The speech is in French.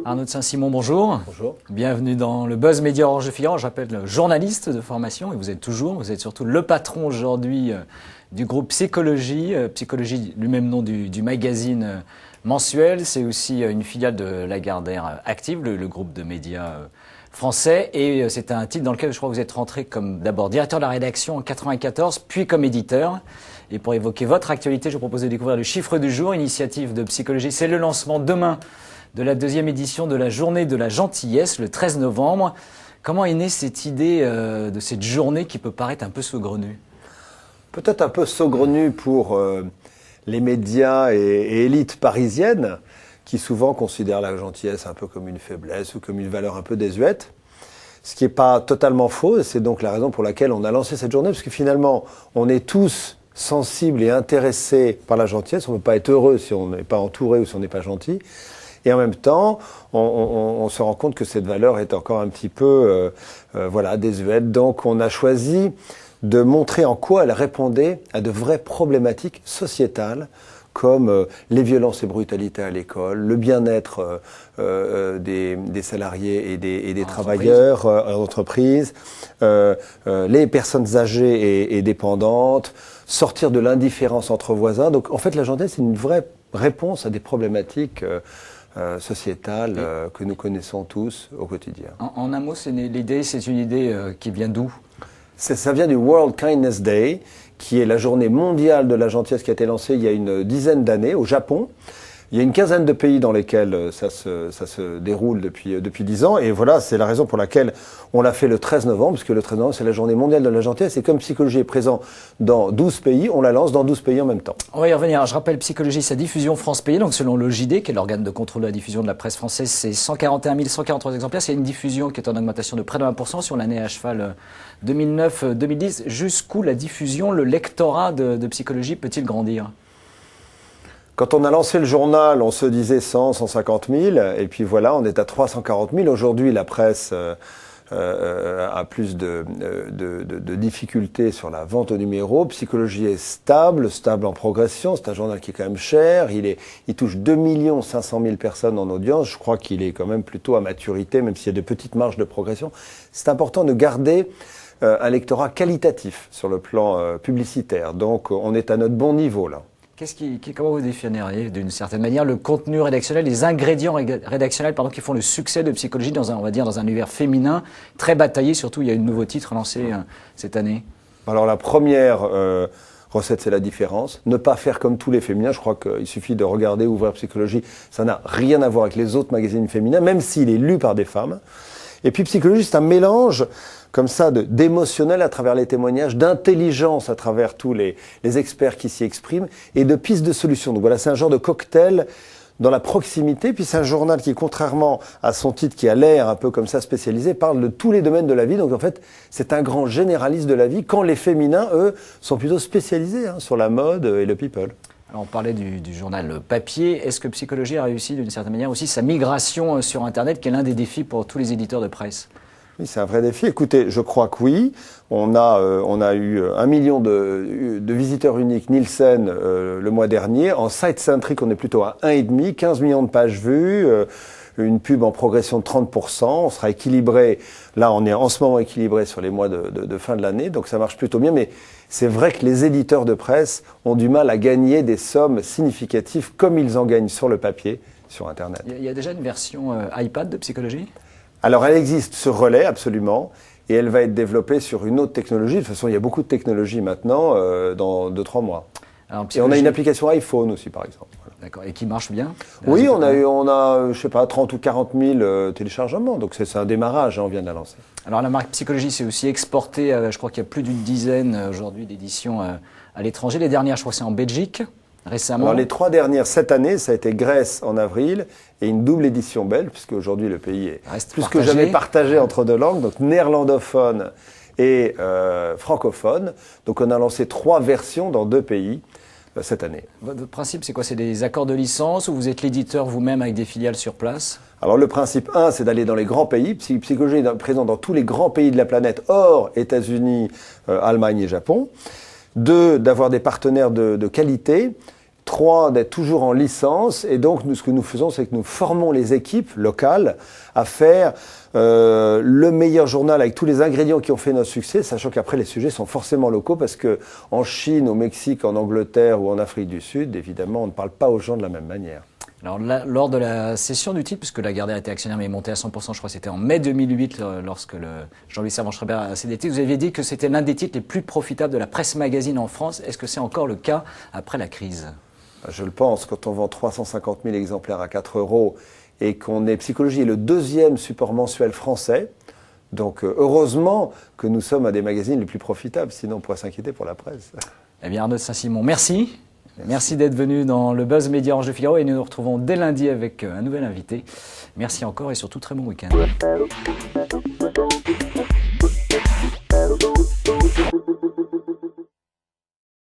Arnaud de Saint-Simon, bonjour. Bonjour. Bienvenue dans le Buzz Média Orange de Figaro. Je rappelle journaliste de formation et vous êtes surtout le patron aujourd'hui du groupe Psychologie. Psychologie, du même nom du magazine mensuel. C'est aussi une filiale de Lagardère Active, le groupe de médias français. Et c'est un titre dans lequel je crois que vous êtes rentré comme d'abord directeur de la rédaction en 1994, puis comme éditeur. Et pour évoquer votre actualité, je vous propose de découvrir le chiffre du jour, initiative de Psychologie. C'est le lancement demain de la deuxième édition de la journée de la gentillesse, le 13 novembre. Comment est née cette idée de cette journée qui peut paraître un peu saugrenue? Peut-être un peu saugrenue pour les médias et élites parisiennes qui souvent considèrent la gentillesse un peu comme une faiblesse ou comme une valeur un peu désuète. Ce qui n'est pas totalement faux, et c'est donc la raison pour laquelle on a lancé cette journée, parce que finalement, on est tous sensibles et intéressés par la gentillesse. On ne peut pas être heureux si on n'est pas entouré ou si on n'est pas gentil. Et en même temps, on se rend compte que cette valeur est encore un petit peu désuète. Donc on a choisi de montrer en quoi elle répondait à de vraies problématiques sociétales, comme les violences et brutalités à l'école, le bien-être des salariés et des travailleurs en entreprise, les personnes âgées et dépendantes, sortir de l'indifférence entre voisins. Donc en fait, la gentillesse, c'est une vraie réponse à des problématiques sociétale que nous connaissons tous au quotidien. En un mot, c'est une idée qui vient d'où? Ça vient du World Kindness Day, qui est la journée mondiale de la gentillesse qui a été lancée il y a une dizaine d'années au Japon. Il y a une quinzaine de pays dans lesquels ça se déroule depuis 10 ans. Et voilà, c'est la raison pour laquelle on l'a fait le 13 novembre, parce que le 13 novembre, c'est la journée mondiale de la gentillesse. Et comme Psychologie est présent dans 12 pays, on la lance dans 12 pays en même temps. On va y revenir. Je rappelle, Psychologie, sa diffusion France Pays. Donc selon le JD, qui est l'organe de contrôle de la diffusion de la presse française, c'est 141 143 exemplaires. C'est une diffusion qui est en augmentation de près de 20% sur l'année à cheval 2009-2010. Jusqu'où la diffusion, le lectorat de Psychologie peut-il grandir? Quand on a lancé le journal, on se disait 100, 150 000, et puis voilà, on est à 340 000. Aujourd'hui, la presse a plus de difficultés sur la vente au numéro. Psychologie est stable en progression. C'est un journal qui est quand même cher. Il touche 2 500 000 personnes en audience. Je crois qu'il est quand même plutôt à maturité, même s'il y a de petites marges de progression. C'est important de garder un lectorat qualitatif sur le plan publicitaire. Donc, on est à notre bon niveau, là. Comment vous définiriez d'une certaine manière le contenu rédactionnel, les ingrédients rédactionnels qui font le succès de Psychologie dans un univers féminin très bataillé? Surtout, il y a un nouveau titre lancé cette année. Alors la première recette, c'est la différence. Ne pas faire comme tous les féminins. Je crois qu'il suffit de regarder, ouvrir Psychologie. Ça n'a rien à voir avec les autres magazines féminins, même s'il est lu par des femmes. Et puis Psychologie, c'est un mélange comme ça d'émotionnel à travers les témoignages, d'intelligence à travers tous les experts qui s'y expriment et de pistes de solutions. Donc voilà, c'est un genre de cocktail dans la proximité. Puis c'est un journal qui, contrairement à son titre qui a l'air un peu comme ça spécialisé, parle de tous les domaines de la vie. Donc en fait, c'est un grand généraliste de la vie, quand les féminins, eux, sont plutôt spécialisés sur la mode et le people. Alors on parlait du journal papier. Est-ce que Psychologie a réussi d'une certaine manière aussi sa migration sur Internet, qui est l'un des défis pour tous les éditeurs de presse? Oui, c'est un vrai défi. Écoutez, je crois que oui. On a eu 1 million de visiteurs uniques Nielsen le mois dernier. En site-centric, on est plutôt à 1,5, 15 millions de pages vues, une pub en progression de 30%. On sera équilibré. Là, on est en ce moment équilibré sur les mois de fin de l'année, donc ça marche plutôt bien. Mais c'est vrai que les éditeurs de presse ont du mal à gagner des sommes significatives comme ils en gagnent sur le papier, sur Internet. Il y a déjà une version iPad de Psychologie? Alors, elle existe sur Relais, absolument, et elle va être développée sur une autre technologie. De toute façon, il y a beaucoup de technologies maintenant, dans 2-3 mois. Alors, et on a une application iPhone aussi, par exemple. Voilà. D'accord, et qui marche bien? Oui, on a, je sais pas, 30 ou 40 000 téléchargements, donc c'est un démarrage, on vient de la lancer. Alors, la marque Psychologie s'est aussi exportée, je crois qu'il y a plus d'une dizaine aujourd'hui d'éditions à l'étranger. Les dernières, je crois, c'est en Belgique. Récemment. Alors les 3 dernières cette année, ça a été Grèce en avril et une double édition belge, puisque aujourd'hui le pays est plus que jamais partagé entre 2 langues, donc néerlandophone et francophone. Donc on a lancé 3 versions dans 2 pays cette année. Votre principe, c'est quoi? C'est des accords de licence ou vous êtes l'éditeur vous-même avec des filiales sur place? Alors le principe 1, c'est d'aller dans les grands pays. Psychologie est présent dans tous les grands pays de la planète, hors États-Unis, Allemagne et Japon. 2, d'avoir des partenaires de qualité. 3, d'être toujours en licence. Et donc, ce que nous faisons, c'est que nous formons les équipes locales à faire le meilleur journal avec tous les ingrédients qui ont fait notre succès, sachant qu'après, les sujets sont forcément locaux parce que en Chine, au Mexique, en Angleterre ou en Afrique du Sud, évidemment, on ne parle pas aux gens de la même manière. Alors, lors de la cession du titre, puisque Lagardère était actionnaire mais est monté à 100%, je crois que c'était en mai 2008, lorsque Jean-Louis Servan-Schreiber a cédé le titre, vous aviez dit que c'était l'un des titres les plus profitables de la presse magazine en France. Est-ce que c'est encore le cas après la crise ? Je le pense, quand on vend 350 000 exemplaires à 4 € et qu'on est Psychologie est le 2e support mensuel français, donc heureusement que nous sommes un des magazines les plus profitables, sinon on pourrait s'inquiéter pour la presse. Eh bien Arnaud de Saint-Simon, merci. Merci d'être venu dans le Buzz Média Orange de Figaro et nous nous retrouvons dès lundi avec un nouvel invité. Merci encore et surtout très bon week-end.